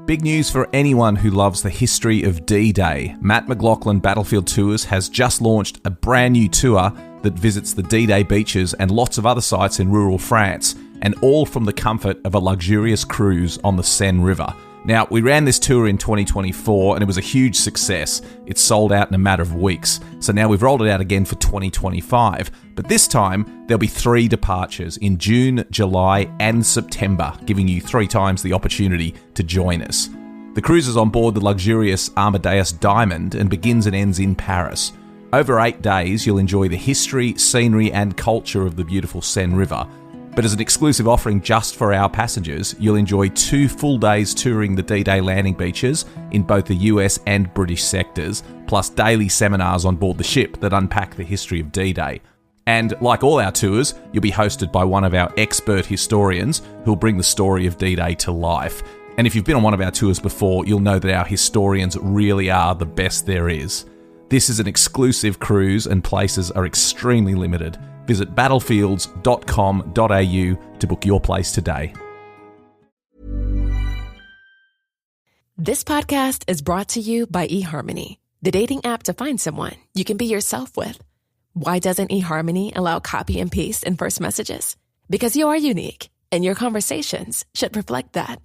Big news for anyone who loves the history of D-Day. Matt McLachlan Battlefield Tours has just launched a brand new tour that visits the D-Day beaches and lots of other sites in rural France, and all from the comfort of a luxurious cruise on the Seine River. Now, we ran this tour in 2024 and it was a huge success. It sold out in a matter of weeks. So now we've rolled it out again for 2025. But this time, there'll be 3 departures in June, July and September, giving you 3 times the opportunity to join us. The cruise is on board the luxurious Amadeus Diamond and begins and ends in Paris. Over 8 days, you'll enjoy the history, scenery and culture of the beautiful Seine River. But as an exclusive offering just for our passengers, you'll enjoy 2 full days touring the D-Day landing beaches in both the US and British sectors, plus daily seminars on board the ship that unpack the history of D-Day. And like all our tours, you'll be hosted by one of our expert historians who'll bring the story of D-Day to life. And if you've been on one of our tours before, you'll know that our historians really are the best there is. This is an exclusive cruise and places are extremely limited. Visit battlefields.com.au to book your place today. This podcast is brought to you by eHarmony, the dating app to find someone you can be yourself with. Why doesn't eHarmony allow copy and paste in first messages? Because you are unique, and your conversations should reflect that.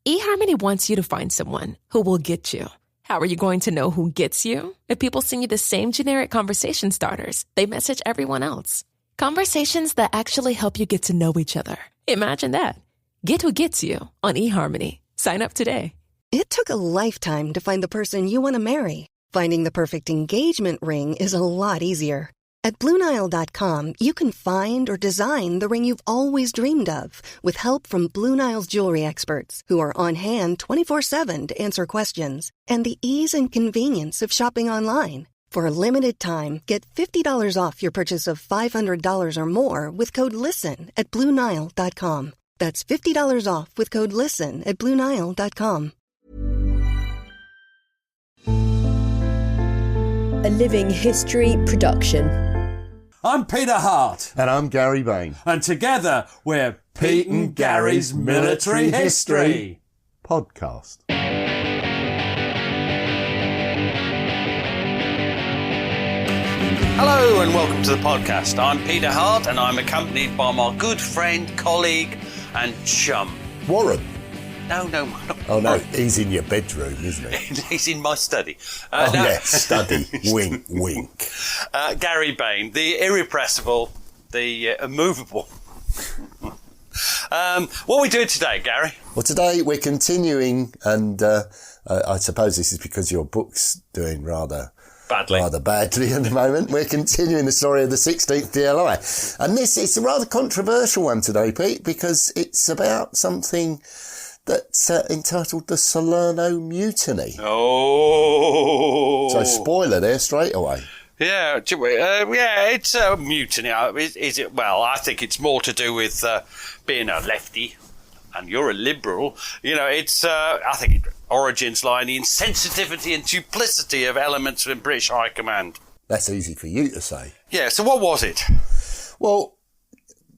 eHarmony wants you to find someone who will get you. How are you going to know who gets you? If people send you the same generic conversation starters they message everyone else. Conversations that actually help you get to know each other. Imagine that. Get who gets you on eHarmony. Sign up today. It took a lifetime to find the person you want to marry. Finding the perfect engagement ring is a lot easier. At BlueNile.com, you can find or design the ring you've always dreamed of with help from Blue Nile's jewelry experts who are on hand 24/7 to answer questions. And the ease and convenience of shopping online. For a limited time, get $50 off your purchase of $500 or more with code LISTEN at BlueNile.com. That's $50 off with code LISTEN at BlueNile.com. A Living History production. I'm Peter Hart. And I'm Gary Bain. And together we're Pete and Gary's Military History Podcast. Hello and welcome to the podcast. I'm Peter Hart and I'm accompanied by my good friend, colleague and chum. Warren. No. Oh no, he's in your bedroom, isn't he? He's in my study. Study. Wink, wink. Gary Bain, the irrepressible, the immovable. What are we doing today, Gary? Well, today we're continuing, and I suppose this is because your book's doing rather badly at the moment. We're continuing the story of the 16th DLI. And it's a rather controversial one today, Pete, because it's about something that's entitled the Salerno Mutiny. Oh. So spoiler there straight away. Yeah, it's a mutiny. Is it? Well, I think it's more to do with being a lefty and you're a liberal. You know, it's, I think origins lie in the insensitivity and duplicity of elements in British High Command. That's easy for you to say. Yeah, so what was it? Well,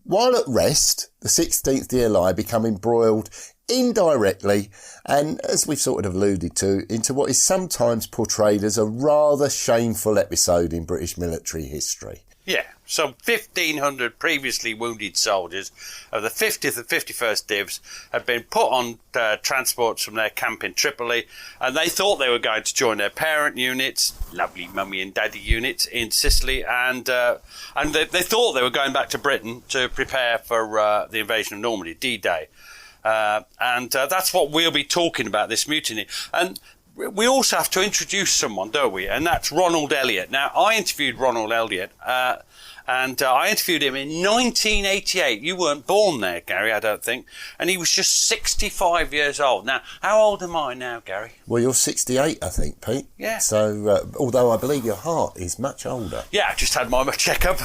while at rest, the 16th DLI become embroiled indirectly, and as we've sort of alluded to, into what is sometimes portrayed as a rather shameful episode in British military history. Yeah, some 1,500 previously wounded soldiers of the 50th and 51st Divs had been put on transports from their camp in Tripoli, and they thought they were going to join their parent units, lovely mummy and daddy units in Sicily, and they thought they were going back to Britain to prepare for the invasion of Normandy, D-Day. And that's what we'll be talking about, this mutiny. And we also have to introduce someone, don't we? And that's Ronald Elliott. Now, I interviewed Ronald Elliott, and I interviewed him in 1988. You weren't born there, Gary, I don't think. And he was just 65 years old. Now, how old am I now, Gary? Well, you're 68, I think, Pete. Yeah. So, although I believe your heart is much older. Yeah, I just had my checkup.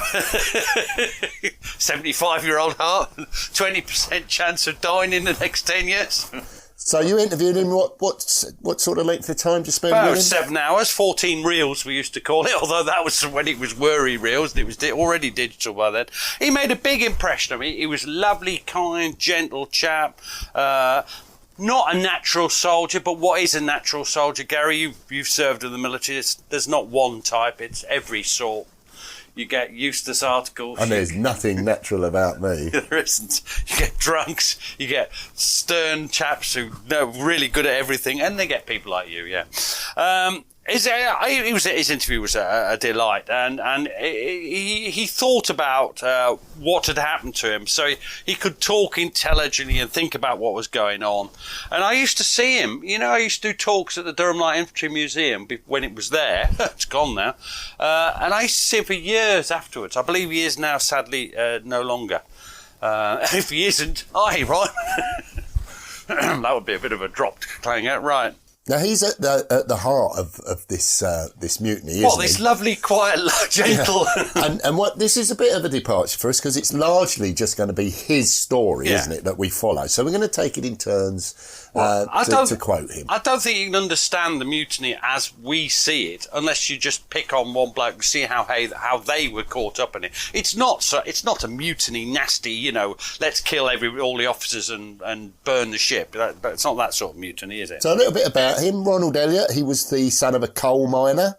75-year-old heart, 20% chance of dying in the next 10 years. So you interviewed him, what sort of length of time did you spend About with him? 7 hours, 14 reels we used to call it, although that was when it was worry reels and it was already digital by then. He made a big impression on me. He was a lovely, kind, gentle chap. not a natural soldier, but what is a natural soldier, Gary? You've served in the military. There's not one type. It's every sort. You get Eustace articles. And there's nothing natural about me. There isn't. You get drunks. You get stern chaps who know really good at everything, and they get people like you. Yeah. His interview was a delight, and he thought about what had happened to him, so he could talk intelligently and think about what was going on. And I used to see him, I used to do talks at the Durham Light Infantry Museum when it was there. It's gone now. And I used to see him for years afterwards. I believe he is now, sadly, no longer. If he isn't, right? That would be a bit of a drop to clang out, right? Now, he's at the heart of this mutiny, isn't he? What, this lovely, quiet, gentle... Yeah. And what this is a bit of a departure for us, because it's largely just going to be his story, isn't it, that we follow. So we're going to take it in turns to quote him. I don't think you can understand the mutiny as we see it unless you just pick on one bloke and see how they were caught up in it. It's not a mutiny, nasty, let's kill all the officers and burn the ship. But it's not that sort of mutiny, is it? So a little bit about him. Ronald Elliott, he was the son of a coal miner,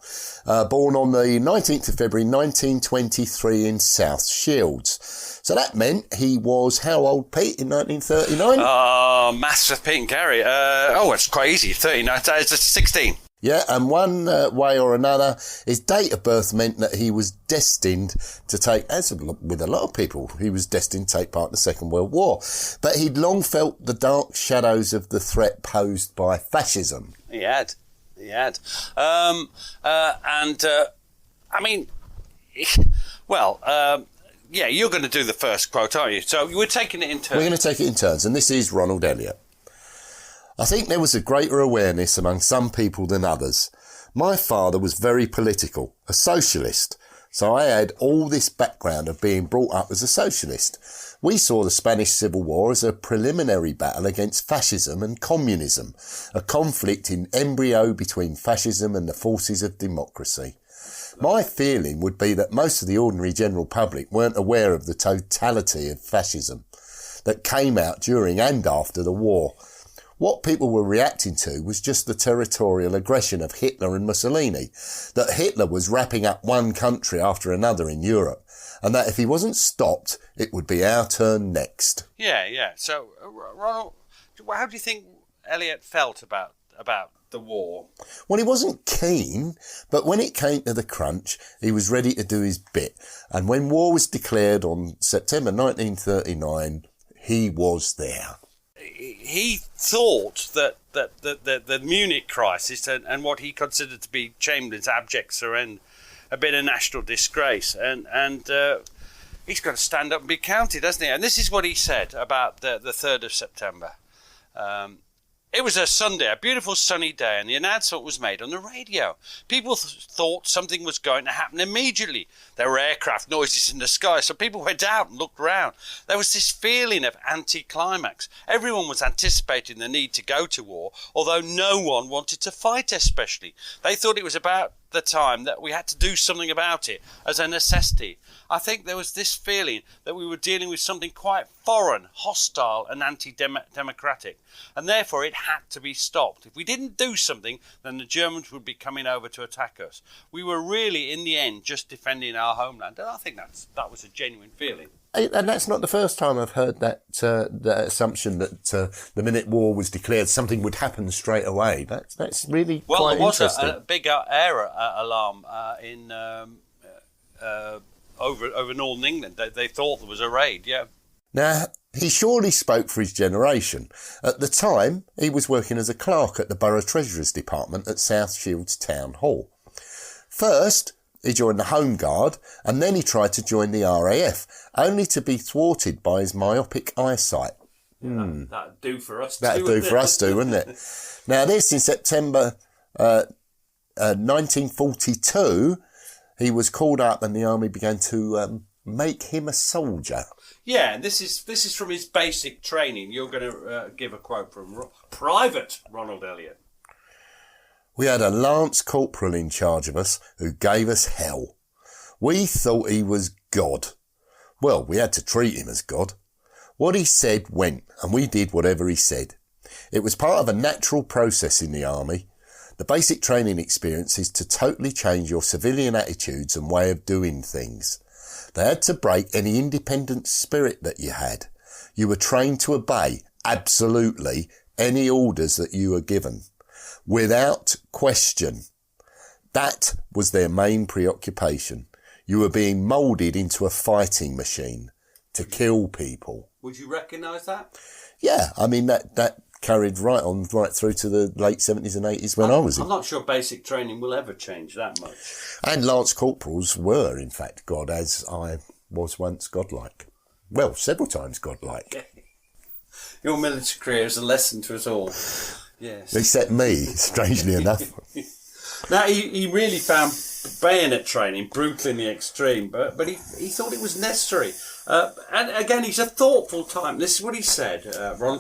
born on the 19th of February 1923 in South Shields. So that meant he was how old, Pete, in 1939? Maths with Pete and Gary. It's quite easy. 39. It's 16. Yeah, and one way or another, his date of birth meant that he was destined to take, as with a lot of people, he was destined to take part in the Second World War. But he'd long felt the dark shadows of the threat posed by fascism. He had. Yeah, you're going to do the first quote, aren't you? So we're taking it in turns. We're going to take it in turns, and this is Ronald Elliott. I think there was a greater awareness among some people than others. My father was very political, a socialist, so I had all this background of being brought up as a socialist. We saw the Spanish Civil War as a preliminary battle against fascism and communism, a conflict in embryo between fascism and the forces of democracy. My feeling would be that most of the ordinary general public weren't aware of the totality of fascism that came out during and after the war. What people were reacting to was just the territorial aggression of Hitler and Mussolini, that Hitler was wrapping up one country after another in Europe, and that if he wasn't stopped, it would be our turn next. Yeah. So, Ronald, how do you think Elliott felt about the war? Well, he wasn't keen, but when it came to the crunch, he was ready to do his bit. And when war was declared on September 1939, he was there. He thought that the Munich crisis and what he considered to be Chamberlain's abject surrender had been a national disgrace, and he's got to stand up and be counted, hasn't he? And this is what he said about the 3rd of September. It was a Sunday, a beautiful sunny day, and the announcement was made on the radio. People thought something was going to happen immediately. There were aircraft noises in the sky, so people went out and looked round. There was this feeling of anticlimax. Everyone was anticipating the need to go to war, although no one wanted to fight especially. They thought it was about the time that we had to do something about it as a necessity. I think there was this feeling that we were dealing with something quite foreign, hostile and anti-democratic, and therefore it had to be stopped. If we didn't do something, then the Germans would be coming over to attack us. We were really, in the end, just defending our homeland, and I think that was a genuine feeling. And that's not the first time I've heard that assumption that the minute war was declared, something would happen straight away. That's really quite interesting. Well, there was a big air alarm in over Northern England. They thought there was a raid, yeah. Now, he surely spoke for his generation. At the time, he was working as a clerk at the Borough Treasurer's Department at South Shields Town Hall. First, he joined the Home Guard, and then he tried to join the RAF, only to be thwarted by his myopic eyesight. That'd do for us too. That'd do for us too, wouldn't it? Now, this in September 1942, he was called up and the army began to make him a soldier. Yeah, and this is from his basic training. You're going to give a quote from Private Ronald Elliott. We had a lance corporal in charge of us who gave us hell. We thought he was God. Well, we had to treat him as God. What he said went, and we did whatever he said. It was part of a natural process in the army. The basic training experience is to totally change your civilian attitudes and way of doing things. They had to break any independent spirit that you had. You were trained to obey, absolutely, any orders that you were given, without question. That was their main preoccupation. You were being moulded into a fighting machine to kill people. Would you recognise that? Yeah, I mean, that carried right through to the late 70s and 80s when I was in. I'm not sure basic training will ever change that much. And Lance Corporals were, in fact, God, as I was once godlike. Well, several times godlike. Your military career is a lesson to us all. Yes. Except me, strangely enough. Now, he really found bayonet training brutal in the extreme, but he thought it was necessary. And again, he's a thoughtful type. This is what he said,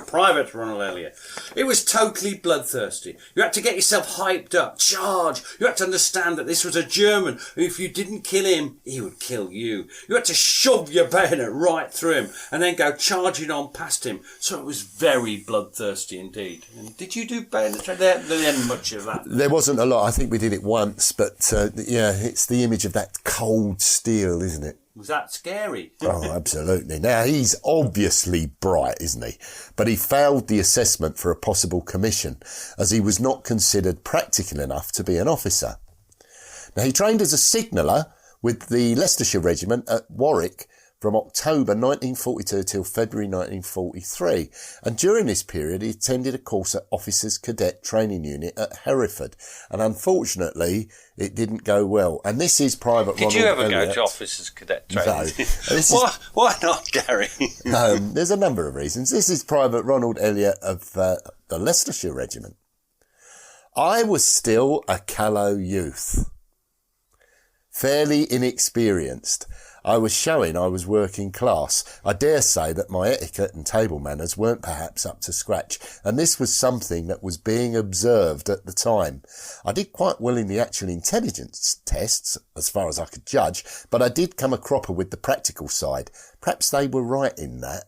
Private Ronald Elliott. It was totally bloodthirsty. You had to get yourself hyped up, charge. You had to understand that this was a German who, if you didn't kill him, he would kill you. You had to shove your bayonet right through him and then go charging on past him. So it was very bloodthirsty indeed. And did you do bayonet training? There wasn't much of that. There wasn't a lot. I think we did it once, but yeah, it's the image of that cold steel, isn't it? Was that scary? Oh, absolutely. Now, he's obviously bright, isn't he? But he failed the assessment for a possible commission, as he was not considered practical enough to be an officer. Now, he trained as a signaller with the Leicestershire Regiment at Warwick from October 1942 till February 1943. And during this period, he attended a course at Officers Cadet Training Unit at Hereford. And unfortunately, it didn't go well. And this is Private Ronald Elliott. Did you ever go to Officers Cadet Training? No. Why not, Gary? There's a number of reasons. This is Private Ronald Elliott of the Leicestershire Regiment. I was still a callow youth, fairly inexperienced. I was showing I was working class. I dare say that my etiquette and table manners weren't perhaps up to scratch, and this was something that was being observed at the time. I did quite well in the actual intelligence tests, as far as I could judge, but I did come a cropper with the practical side. Perhaps they were right in that.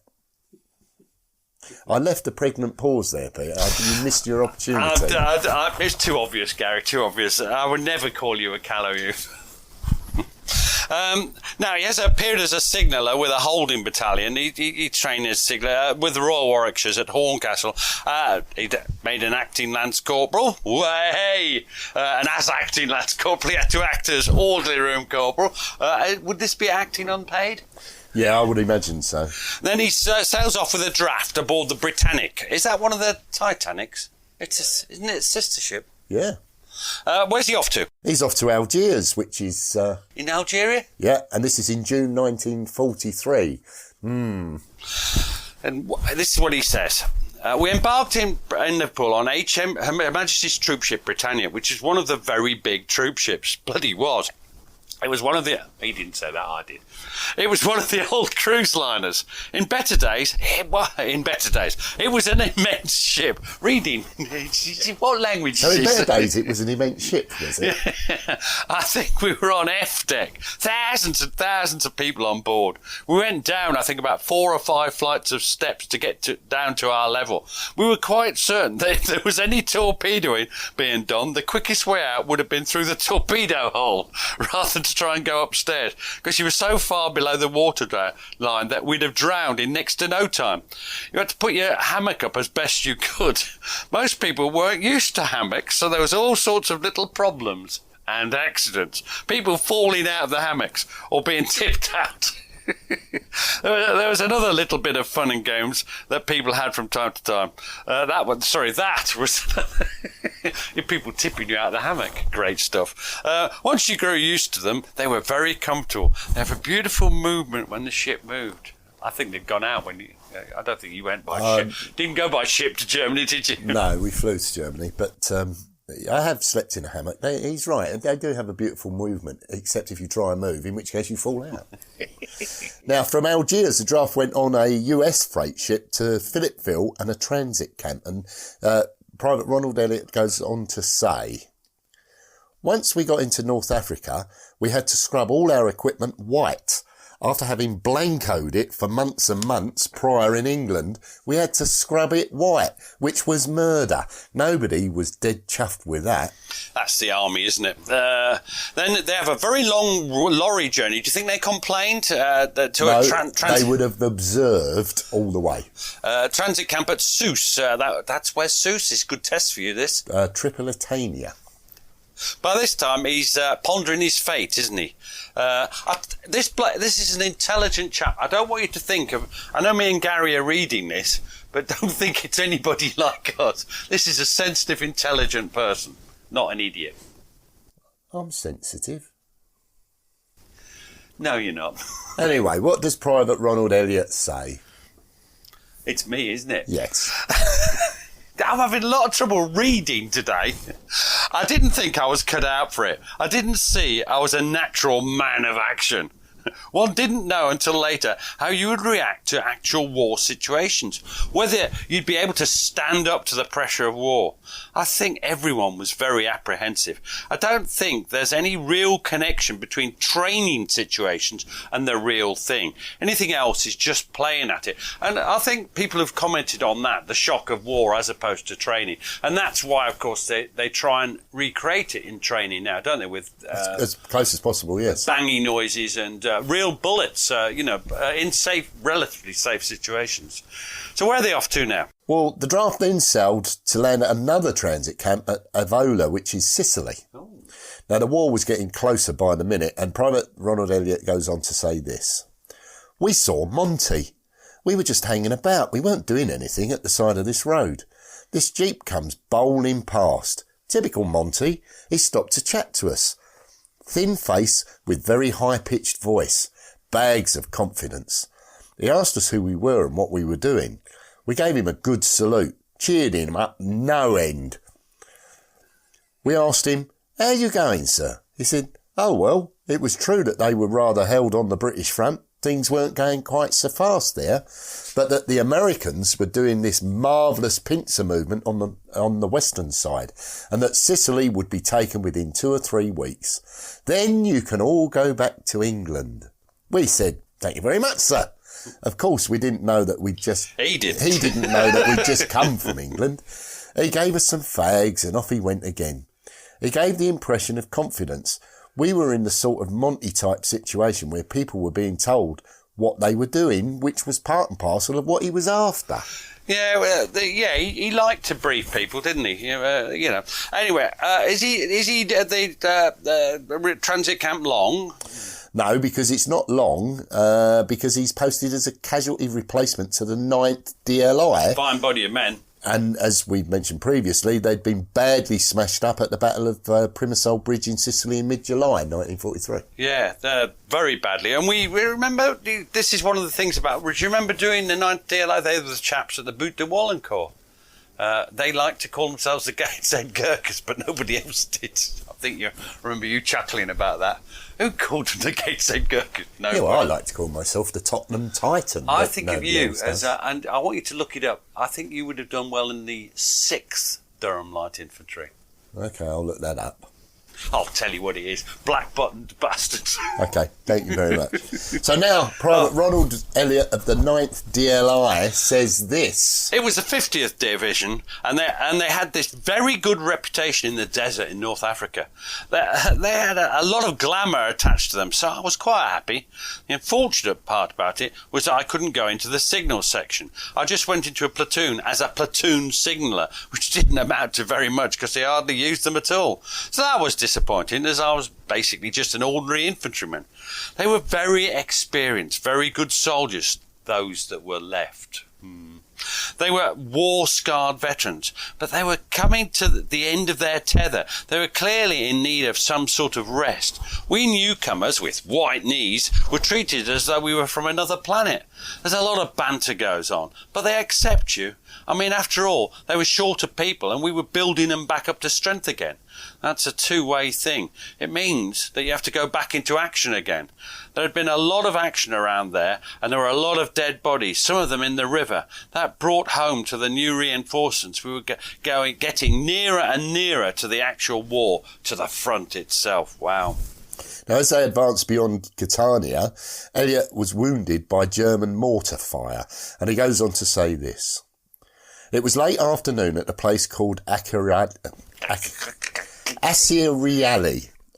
I left a pregnant pause there, Peter. You missed your opportunity. It's too obvious, Gary, too obvious. I would never call you a callow youth. Now, he has appeared as a signaller with a holding battalion. He trained as signaller with the Royal Warwickshires at Horncastle. He made an acting Lance Corporal. Way! And as acting Lance Corporal, he had to act as orderly room corporal. Would this be acting unpaid? Yeah, I would imagine so. Then he sails off with a draft aboard the Britannic. Is that one of the Titanics? Isn't it a sister ship? Yeah. Where's he off to? He's off to Algiers, which is... in Algeria? Yeah, and this is in June 1943. And this is what he says. We embarked in Liverpool on Her Majesty's troopship Britannia, which is one of the very big troopships. Bloody was. It was one of the... He didn't say that, I did. It was one of the old cruise liners. In better days, it was an immense ship. Reading, what language So is in this? better days, it was an immense ship, was it? Yeah. I think we were on F deck. Thousands and thousands of people on board. We went down, I think, about 4 or 5 flights of steps to get down to our level. We were quite certain that if there was any torpedoing being done, the quickest way out would have been through the torpedo hole, rather than to try and go upstairs, because you were so far below the water line that we'd have drowned in next to no time. You had to put your hammock up as best you could. Most people weren't used to hammocks, so there was all sorts of little problems and accidents. People falling out of the hammocks or being tipped out. There was another little bit of fun and games that people had from time to time. That was people tipping you out of the hammock. Great stuff. Once you grew used to them, they were very comfortable. They have a beautiful movement when the ship moved. I think they'd gone out when you... I don't think you went by ship. Didn't go by ship to Germany, did you? No, we flew to Germany, but... I have slept in a hammock. He's right. They do have a beautiful movement, except if you try and move, in which case you fall out. Now, from Algiers, the draft went on a US freight ship to Philippeville and a transit camp. And Private Ronald Elliott goes on to say, once we got into North Africa, we had to scrub all our equipment white. After having blancoed it for months and months prior in England, we had to scrub it white, which was murder. Nobody was dead chuffed with that. That's the army, isn't it? Then they have a very long lorry journey. Do you think they complained They would have observed all the way. Transit camp at Sousse. That's where Sousse is. Good test for you, this. Tripolitania. By this time, he's pondering his fate, isn't he? This is an intelligent chap. I don't want you to think of... I know me and Gary are reading this, but don't think it's anybody like us. This is a sensitive, intelligent person, not an idiot. I'm sensitive. No, you're not. Anyway, what does Private Ronald Elliott say? It's me, isn't it? Yes. I'm having a lot of trouble reading today. I didn't think I was cut out for it. I didn't see I was a natural man of action. One didn't know until later how you would react to actual war situations, whether you'd be able to stand up to the pressure of war. I think everyone was very apprehensive. I don't think there's any real connection between training situations and the real thing. Anything else is just playing at it. And I think people have commented on that, the shock of war as opposed to training. And that's why, of course, they try and recreate it in training now, don't they? With as close as possible, yes. Banging noises and real bullets, in relatively safe situations. So where are they off to now? Well, the draft then sailed to land at another transit camp at Avola, which is Sicily. Oh. Now, the war was getting closer by the minute, and Private Ronald Elliott goes on to say this. We saw Monty. We were just hanging about. We weren't doing anything at the side of this road. This jeep comes bowling past. Typical Monty. He stopped to chat to us. Thin face with very high-pitched voice. Bags of confidence. He asked us who we were and what we were doing. We gave him a good salute, cheered him up no end. We asked him, how you going, sir? He said, oh, well, it was true that they were rather held on the British front. Things weren't going quite so fast there, but that the Americans were doing this marvellous pincer movement on the western side, and that Sicily would be taken within 2 or 3 weeks. Then you can all go back to England. We said, thank you very much, sir. Of course, we didn't know that we'd just... He didn't. He didn't know that we'd just come from England. He gave us some fags and off he went again. He gave the impression of confidence. We were in the sort of Monty-type situation where people were being told what they were doing, which was part and parcel of what he was after. Yeah, well, he liked to brief people, didn't he? Anyway, is he at the transit camp long? No, because it's not long, because he's posted as a casualty replacement to the 9th DLI. Fine body of men. And as we've mentioned previously, they'd been badly smashed up at the Battle of Primasole Bridge in Sicily in mid-July 1943. Yeah, very badly. And we remember, this is one of the things about, do you remember doing the 9th DLI? They were the chaps at the Butte de Wallencourt. They like to call themselves the Gateshead Gurkhas, but nobody else did. I think you remember you chuckling about that. Who called them the Gateshead Gurkhas? No. Yeah, well, I like to call myself the Tottenham Titan. I think of you as, and I want you to look it up. I think you would have done well in the 6th Durham Light Infantry. Okay, I'll look that up. I'll tell you what it is. Black-buttoned bastards. Okay, thank you very much. So now, Private Ronald Elliott of the 9th DLI says this. It was the 50th Division, and they had this very good reputation in the desert in North Africa. They had a lot of glamour attached to them, so I was quite happy. The unfortunate part about it was that I couldn't go into the signal section. I just went into a platoon as a platoon signaller, which didn't amount to very much because they hardly used them at all. So that was disappointing, as I was basically just an ordinary infantryman. They were very experienced, very good soldiers, those that were left. They were war-scarred veterans, but they were coming to the end of their tether. They were clearly in need of some sort of rest. We newcomers with white knees were treated as though we were from another planet. There's a lot of banter goes on, but they accept you. I mean, after all, they were short of people and we were building them back up to strength again. That's a two-way thing. It means that you have to go back into action again. There had been a lot of action around there, and there were a lot of dead bodies, some of them in the river. That brought home to the new reinforcements. We were getting nearer and nearer to the actual war, to the front itself. Wow. Now, as they advanced beyond Catania, Elliott was wounded by German mortar fire, and he goes on to say this. It was late afternoon at a place called Acciariali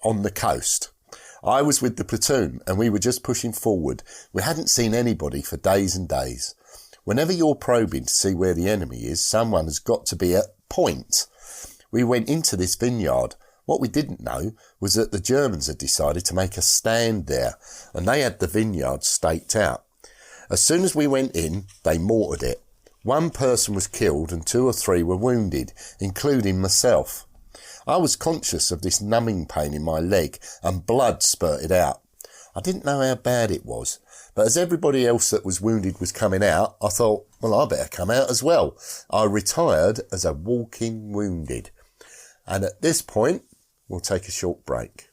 on the coast. I was with the platoon, and we were just pushing forward. We hadn't seen anybody for days and days. Whenever you're probing to see where the enemy is, someone has got to be at point. We went into this vineyard. What we didn't know was that the Germans had decided to make a stand there, and they had the vineyard staked out. As soon as we went in, they mortared it. One person was killed and 2 or 3 were wounded, including myself. I was conscious of this numbing pain in my leg and blood spurted out. I didn't know how bad it was, but as everybody else that was wounded was coming out, I thought, well, I better come out as well. I retired as a walking wounded. And at this point, we'll take a short break.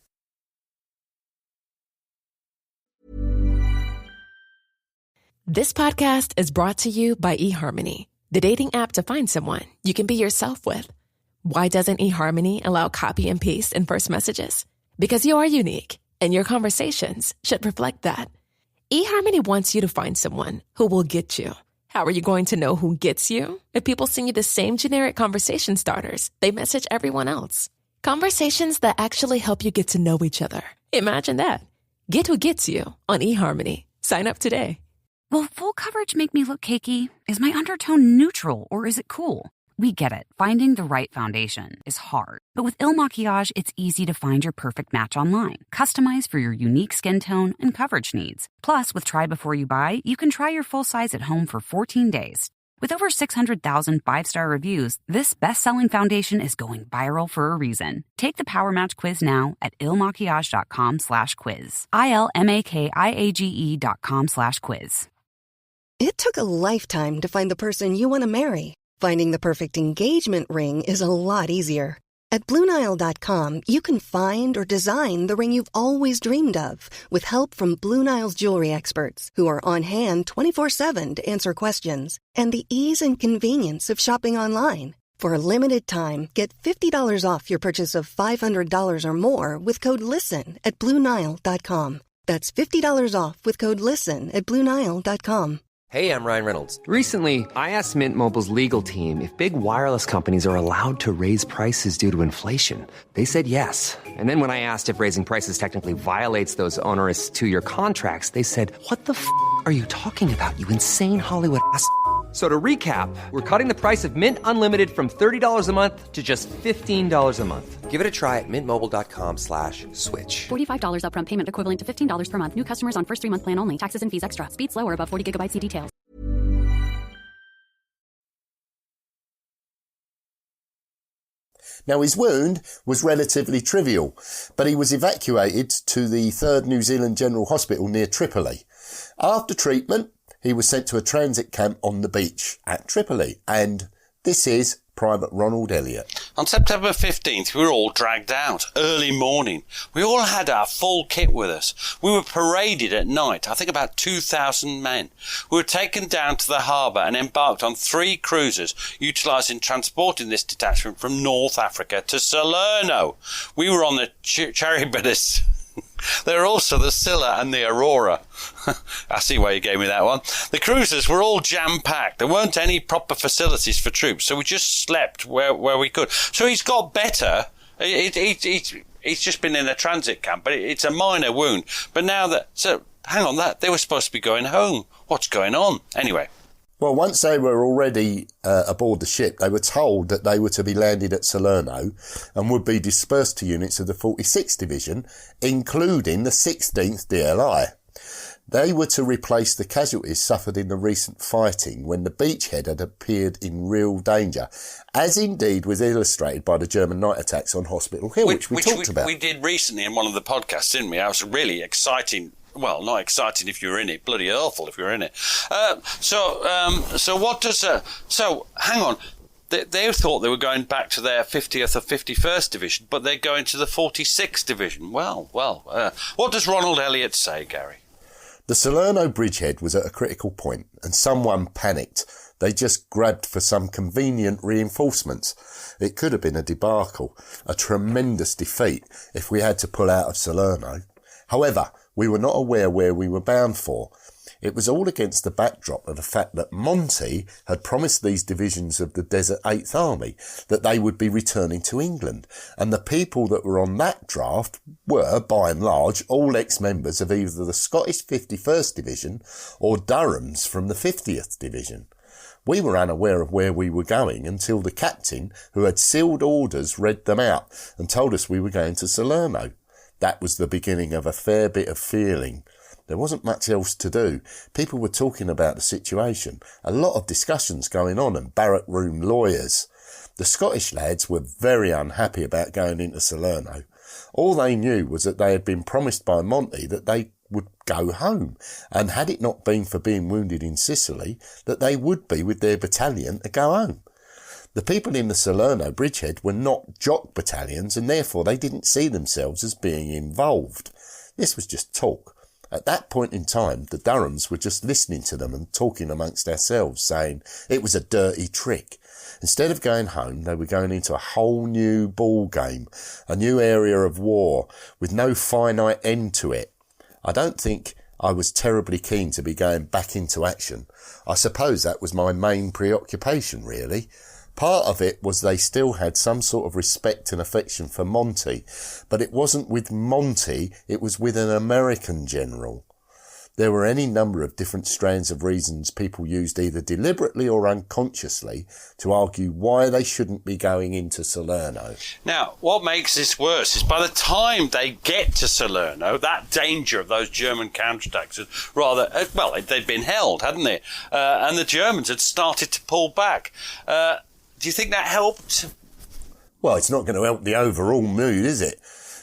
This podcast is brought to you by eHarmony, the dating app to find someone you can be yourself with. Why doesn't eHarmony allow copy and paste in first messages? Because you are unique, and your conversations should reflect that. eHarmony wants you to find someone who will get you. How are you going to know who gets you? If people send you the same generic conversation starters they message everyone else. Conversations that actually help you get to know each other. Imagine that. Get who gets you on eHarmony. Sign up today. Will full coverage make me look cakey? Is my undertone neutral or is it cool? We get it. Finding the right foundation is hard. But with Il Maquillage, it's easy to find your perfect match online. Customized for your unique skin tone and coverage needs. Plus, with Try Before You Buy, you can try your full size at home for 14 days. With over 600,000 five-star reviews, this best-selling foundation is going viral for a reason. Take the Power Match quiz now at ilmaquillage.com/quiz. ILMAKIAGE.com/quiz. It took a lifetime to find the person you want to marry. Finding the perfect engagement ring is a lot easier. At BlueNile.com, you can find or design the ring you've always dreamed of with help from Blue Nile's jewelry experts who are on hand 24/7 to answer questions, and the ease and convenience of shopping online. For a limited time, get $50 off your purchase of $500 or more with code LISTEN at BlueNile.com. That's $50 off with code LISTEN at BlueNile.com. Hey, I'm Ryan Reynolds. Recently, I asked Mint Mobile's legal team if big wireless companies are allowed to raise prices due to inflation. They said yes. And then when I asked if raising prices technically violates those onerous 2-year contracts, they said, what the f*** are you talking about, you insane Hollywood ass f- So to recap, we're cutting the price of Mint Unlimited from $30 a month to just $15 a month. Give it a try at mintmobile.com/switch. $45 upfront payment equivalent to $15 per month. New customers on first 3-month plan only. Taxes and fees extra. Speed slower above 40 gigabytes. See details. Now, his wound was relatively trivial, but he was evacuated to the 3rd New Zealand General Hospital near Tripoli. After treatment, he was sent to a transit camp on the beach at Tripoli, and this is Private Ronald Elliott. On September 15th, we were all dragged out, early morning. We all had our full kit with us. We were paraded at night, I think about 2,000 men. We were taken down to the harbour and embarked on 3 cruisers, utilising transporting this detachment from North Africa to Salerno. We were on the Charybdis. There are also the Scylla and the Aurora. I see why you gave me that one. The cruisers were all jam-packed. There weren't any proper facilities for troops, so we just slept where we could. So he's got better. He's just been in a transit camp, but it's a minor wound. But now that... So, hang on, they were supposed to be going home. What's going on? Anyway. Well, once they were already aboard the ship, they were told that they were to be landed at Salerno and would be dispersed to units of the 46th Division, including the 16th DLI. They were to replace the casualties suffered in the recent fighting when the beachhead had appeared in real danger, as indeed was illustrated by the German night attacks on Hospital Hill, which we talked about. We did recently in one of the podcasts, didn't we? That was really exciting. Well, not exciting if you're in it, bloody awful if you're in it. So what does... So, hang on. They thought they were going back to their 50th or 51st Division, but they're going to the 46th Division. Well, what does Ronald Elliott say, Gary? The Salerno bridgehead was at a critical point, and someone panicked. They just grabbed for some convenient reinforcements. It could have been a debacle, a tremendous defeat if we had to pull out of Salerno. However, we were not aware where we were bound for. It was all against the backdrop of the fact that Monty had promised these divisions of the Desert Eighth Army that they would be returning to England, and the people that were on that draft were, by and large, all ex-members of either the Scottish 51st Division or Durham's from the 50th Division. We were unaware of where we were going until the captain, who had sealed orders, read them out and told us we were going to Salerno. That was the beginning of a fair bit of feeling. There wasn't much else to do. People were talking about the situation. A lot of discussions going on and barrack room lawyers. The Scottish lads were very unhappy about going into Salerno. All they knew was that they had been promised by Monty that they would go home, and had it not been for being wounded in Sicily, that they would be with their battalion to go home. The people in the Salerno bridgehead were not jock battalions, and therefore they didn't see themselves as being involved. This was just talk. At that point in time, the Durhams were just listening to them and talking amongst ourselves, saying it was a dirty trick. Instead of going home, they were going into a whole new ball game, a new area of war, with no finite end to it. I don't think I was terribly keen to be going back into action. I suppose that was my main preoccupation, really. Part of it was they still had some sort of respect and affection for Monty, but it wasn't with Monty, it was with an American general. There were any number of different strands of reasons people used either deliberately or unconsciously to argue why they shouldn't be going into Salerno. Now, what makes this worse is by the time they get to Salerno, that danger of those German counterattacks had rather, well, they'd been held, hadn't they? And the Germans had started to pull back. Do you think that helped? Well, it's not going to help the overall mood, is it?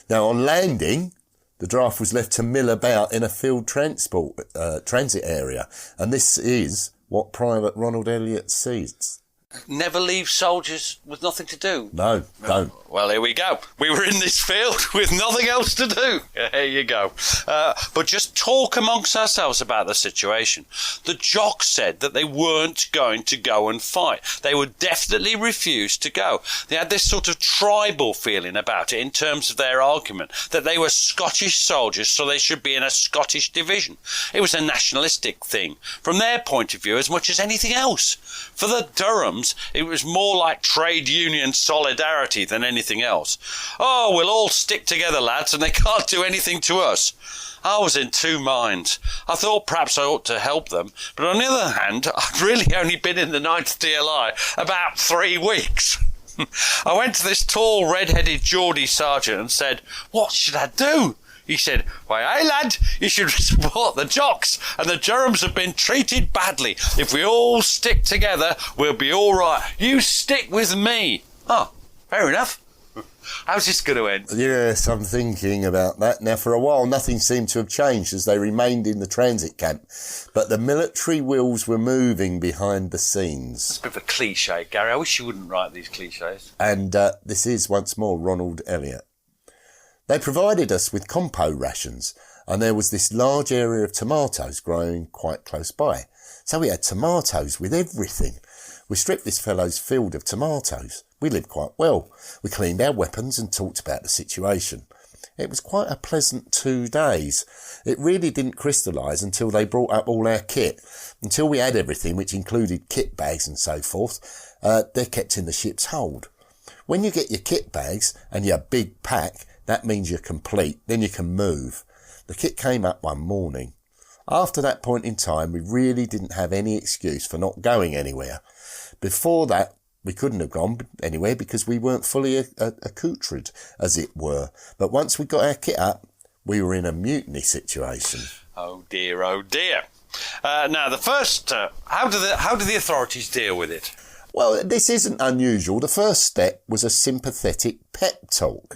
Now, on landing, the draft was left to mill about in a field transit area, and this is what Private Ronald Elliott sees. Never leave soldiers with nothing to do. No, don't. Well, here we go. We were in this field with nothing else to do. Here you go. But just talk amongst ourselves about the situation. The jocks said that they weren't going to go and fight. They would definitely refuse to go. They had this sort of tribal feeling about it in terms of their argument, that they were Scottish soldiers, so they should be in a Scottish division. It was a nationalistic thing, from their point of view, as much as anything else. For the Durhams, it was more like trade union solidarity than anything else. Oh, we'll all stick together, lads, and they can't do anything to us. I was in two minds. I thought perhaps I ought to help them, but on the other hand, I'd really only been in the 9th DLI about 3 weeks. I went to this tall, red-headed Geordie sergeant and said, "What should I do?" He said, "Why, hey lad, you should support the jocks, and the Durhams have been treated badly. If we all stick together, we'll be all right. You stick with me." Oh, fair enough. How's this going to end? Yes, I'm thinking about that. Now, for a while, nothing seemed to have changed as they remained in the transit camp, but the military wheels were moving behind the scenes. It's a bit of a cliche, Gary. I wish you wouldn't write these cliches. And this is once more Ronald Elliott. They provided us with compo rations, and there was this large area of tomatoes growing quite close by. So we had tomatoes with everything. We stripped this fellow's field of tomatoes. We lived quite well. We cleaned our weapons and talked about the situation. It was quite a pleasant 2 days. It really didn't crystallise until they brought up all our kit. Until we had everything, which included kit bags and so forth, they're kept in the ship's hold. When you get your kit bags and your big pack, that means you're complete, then you can move. The kit came up one morning. After that point in time, we really didn't have any excuse for not going anywhere. Before that, we couldn't have gone anywhere because we weren't fully accoutred, as it were. But once we got our kit up, we were in a mutiny situation. Oh dear, oh dear. Now, the first, how do the authorities deal with it? Well, this isn't unusual. The first step was a sympathetic pep talk.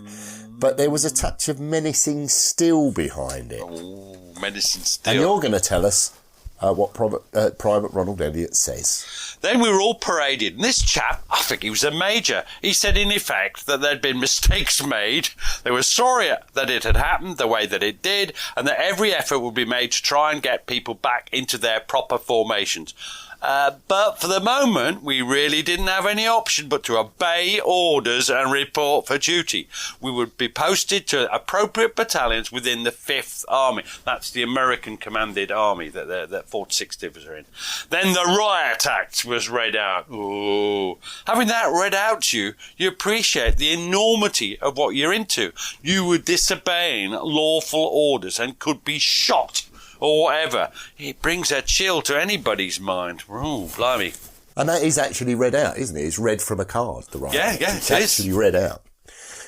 But there was a touch of menacing still behind it. Oh, menacing still. And you're going to tell us what Private Ronald Elliott says. Then we were all paraded, and this chap, I think he was a major, he said in effect that there'd been mistakes made, they were sorry that it had happened the way that it did, and that every effort would be made to try and get people back into their proper formations. But for the moment, we really didn't have any option but to obey orders and report for duty. We would be posted to appropriate battalions within the 5th Army. That's the American-commanded army that 46 Divs are in. Then the Riot Act was read out. Ooh. Having that read out to you, you appreciate the enormity of what you're into. You were disobeying lawful orders and could be shot or whatever. It brings a chill to anybody's mind. Oh, blimey. And that is actually read out, isn't it? It's read from a card, the Riot Act. Yeah, it's actually read out.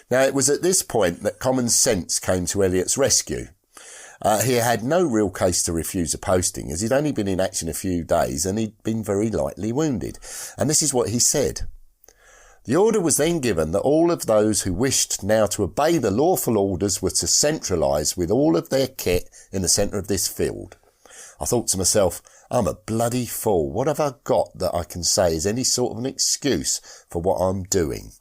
Now, it was at this point that common sense came to Elliott's rescue. He had no real case to refuse a posting, as he'd only been in action a few days and he'd been very lightly wounded. And this is what he said. The order was then given that all of those who wished now to obey the lawful orders were to centralise with all of their kit in the centre of this field. I thought to myself, I'm a bloody fool. What have I got that I can say is any sort of an excuse for what I'm doing?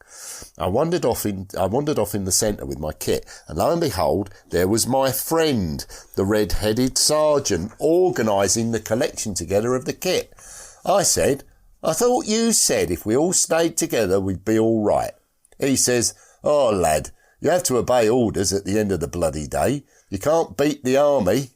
I wandered off in the centre with my kit, and lo and behold, there was my friend, the red-headed sergeant, organising the collection together of the kit. I said, I thought you said if we all stayed together we'd be all right. He says, oh lad, you have to obey orders at the end of the bloody day. You can't beat the army.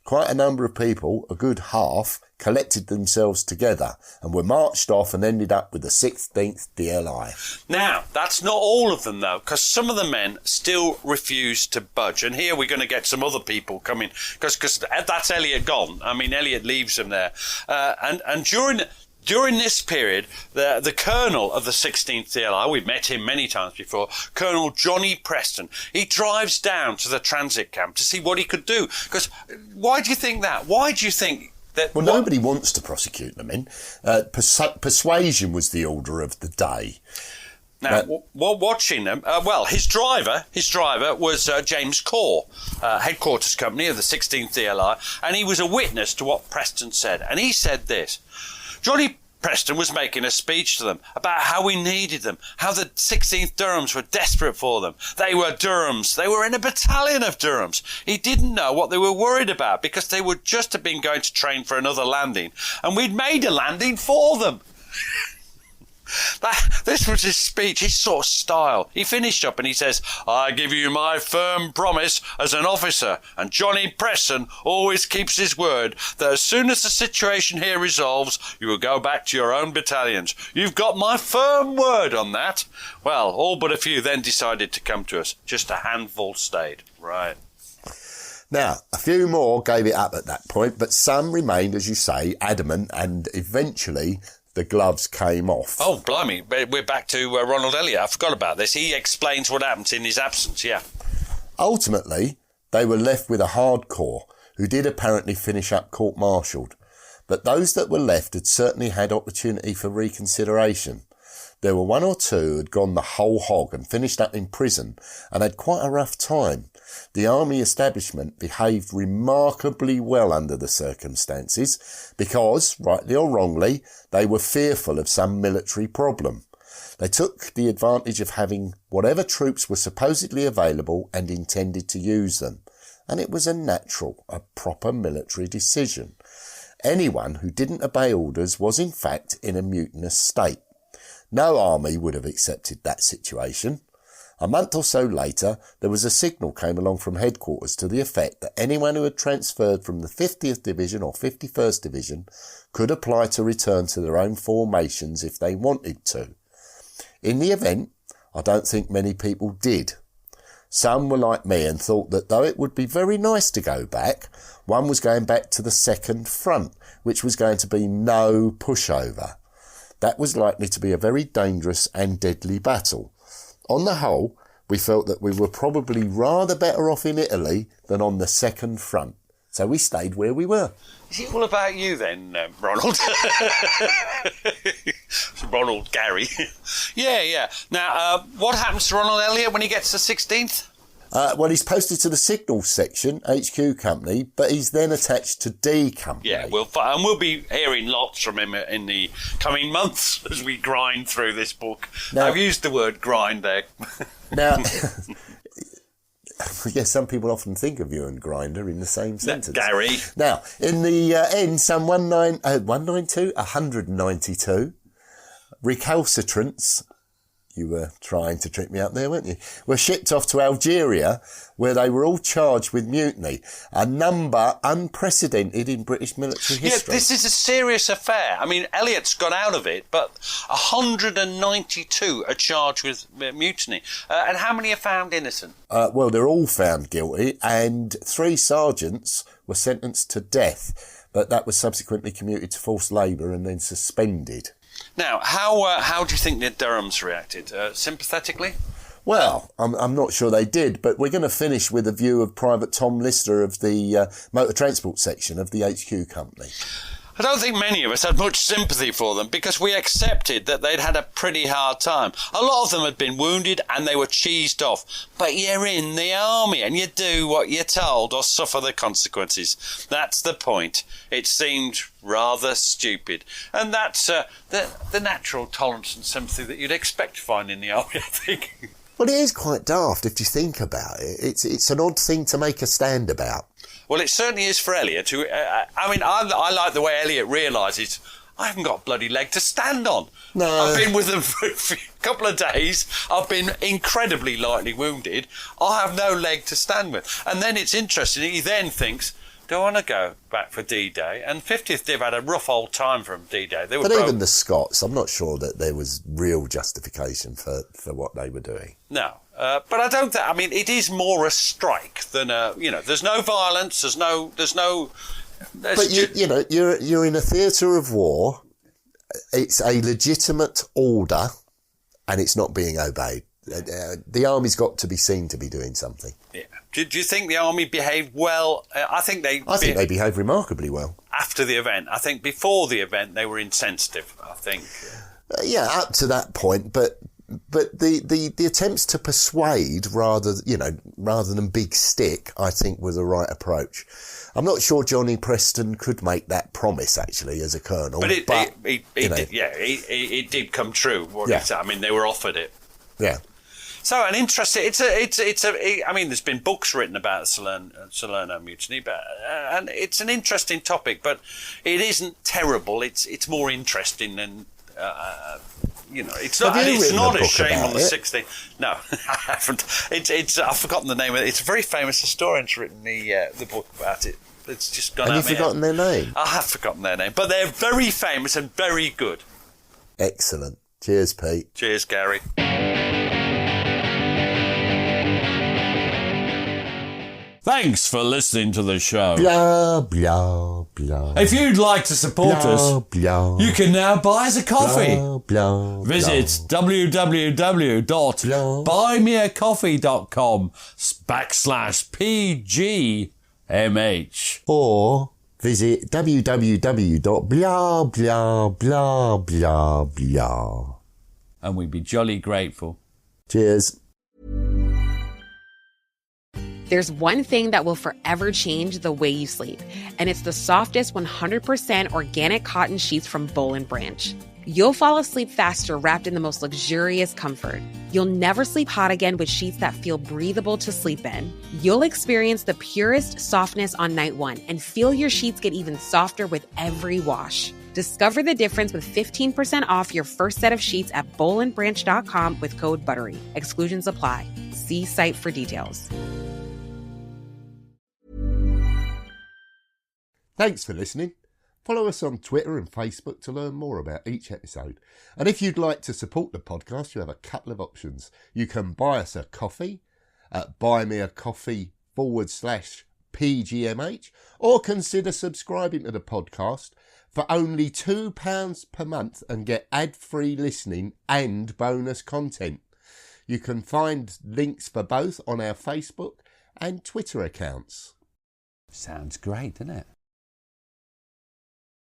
Quite a number of people, a good half, collected themselves together and were marched off and ended up with the 16th DLI. Now, that's not all of them, though, because some of the men still refused to budge. And here we're going to get some other people coming, because that's Elliott gone. I mean, Elliott leaves them there. And during this period, the colonel of the 16th DLI, we've met him many times before, Colonel Johnny Preston, he drives down to the transit camp to see what he could do. Because why do you think that? Why do you think that... Well, nobody wants to prosecute the men. Persuasion was the order of the day. Now, while watching them, his driver was James Corr, headquarters company of the 16th DLI, and he was a witness to what Preston said. And he said this: Johnny Preston was making a speech to them about how we needed them, how the 16th Durhams were desperate for them. They were Durhams. They were in a battalion of Durhams. He didn't know what they were worried about because they would just have been going to train for another landing, and we'd made a landing for them. This was his speech, his sort of style. He finished up and he says, I give you my firm promise as an officer, and Johnny Preston always keeps his word, that as soon as the situation here resolves, you will go back to your own battalions. You've got my firm word on that. Well, all but a few then decided to come to us. Just a handful stayed. Right. Now, a few more gave it up at that point, but some remained, as you say, adamant, and eventually the gloves came off. Oh, blimey. We're back to Ronald Elliott. I forgot about this. He explains what happened in his absence, yeah. Ultimately, they were left with a hardcore, who did apparently finish up court-martialed. But those that were left had certainly had opportunity for reconsideration. There were one or two who had gone the whole hog and finished up in prison and had quite a rough time. The army establishment behaved remarkably well under the circumstances because, rightly or wrongly, they were fearful of some military problem. They took the advantage of having whatever troops were supposedly available and intended to use them. And it was a proper military decision. Anyone who didn't obey orders was in fact in a mutinous state. No army would have accepted that situation. A month or so later, there was a signal came along from headquarters to the effect that anyone who had transferred from the 50th Division or 51st Division could apply to return to their own formations if they wanted to. In the event, I don't think many people did. Some were like me and thought that though it would be very nice to go back, one was going back to the second front, which was going to be no pushover. That was likely to be a very dangerous and deadly battle. On the whole, we felt that we were probably rather better off in Italy than on the second front. So we stayed where we were. Is it all about you then, Ronald? Ronald Gary. Yeah. Now, what happens to Ronald Elliott when he gets to 16th? Well, he's posted to the Signals section, HQ company, but he's then attached to D company. Yeah, we'll be hearing lots from him in the coming months as we grind through this book. Now, I've used the word grind there. Now, Yes, some people often think of you and Grinder in the same sentence. Gary. Now, in the end, some 192 recalcitrants, you were trying to trick me up there, weren't you, were shipped off to Algeria, where they were all charged with mutiny, a number unprecedented in British military history. Yeah, this is a serious affair. I mean, Elliott's got out of it, but 192 are charged with mutiny. And how many are found innocent? Well, they're all found guilty, and 3 sergeants were sentenced to death, but that was subsequently commuted to forced labour and then suspended. Now, how do you think the Durhams reacted? Sympathetically? Well, I'm not sure they did, but we're going to finish with a view of Private Tom Lister of the motor transport section of the HQ company. I don't think many of us had much sympathy for them because we accepted that they'd had a pretty hard time. A lot of them had been wounded and they were cheesed off. But you're in the army and you do what you're told or suffer the consequences. That's the point. It seemed rather stupid. And that's the natural tolerance and sympathy that you'd expect to find in the army, I think. Well, it is quite daft if you think about it. It's an odd thing to make a stand about. Well, it certainly is for Elliott. Who, I like the way Elliott realises I haven't got a bloody leg to stand on. No. I've been with them for a couple of days. I've been incredibly lightly wounded. I have no leg to stand with. And then it's interesting. He then thinks, do I want to go back for D-Day? And 50th Div had a rough old time from D-Day. But even the Scots, I'm not sure that there was real justification for what they were doing. No. But I don't think, it is more a strike than there's no violence, there's no. But you're in a theatre of war. It's a legitimate order, and it's not being obeyed. The army's got to be seen to be doing something. Yeah. Do you think the army behaved well? I think they behaved remarkably well after the event. I think before the event they were insensitive. I think. Up to that point, but the attempts to persuade rather than big stick, I think, was the right approach. I'm not sure Johnny Preston could make that promise actually as a colonel, but it did come true. They were offered it. Yeah. So an interesting. There's been books written about Salerno Mutiny, and it's an interesting topic, but it isn't terrible. It's more interesting than. It's not a shame on the 16th. No, I haven't. I've forgotten the name of it. It's a very famous historian's written the book about it. It's just gone out. Have you forgotten their name? I have forgotten their name, but they're very famous and very good. Excellent. Cheers, Pete. Cheers, Gary. Thanks for listening to the show. Blah, blah, blah. If you'd like to support us, you can now buy us a coffee. Visit www.buymeacoffee.com/PGMH. Or visit www.blah. And we'd be jolly grateful. Cheers. There's one thing that will forever change the way you sleep, and it's the softest 100% organic cotton sheets from Boll & Branch. You'll fall asleep faster wrapped in the most luxurious comfort. You'll never sleep hot again with sheets that feel breathable to sleep in. You'll experience the purest softness on night one and feel your sheets get even softer with every wash. Discover the difference with 15% off your first set of sheets at bollandbranch.com with code BUTTERY. Exclusions apply. See site for details. Thanks for listening. Follow us on Twitter and Facebook to learn more about each episode. And if you'd like to support the podcast, you have a couple of options. You can buy us a coffee at buymeacoffee.com/PGMH, or consider subscribing to the podcast for only £2 per month and get ad-free listening and bonus content. You can find links for both on our Facebook and Twitter accounts. Sounds great, doesn't it?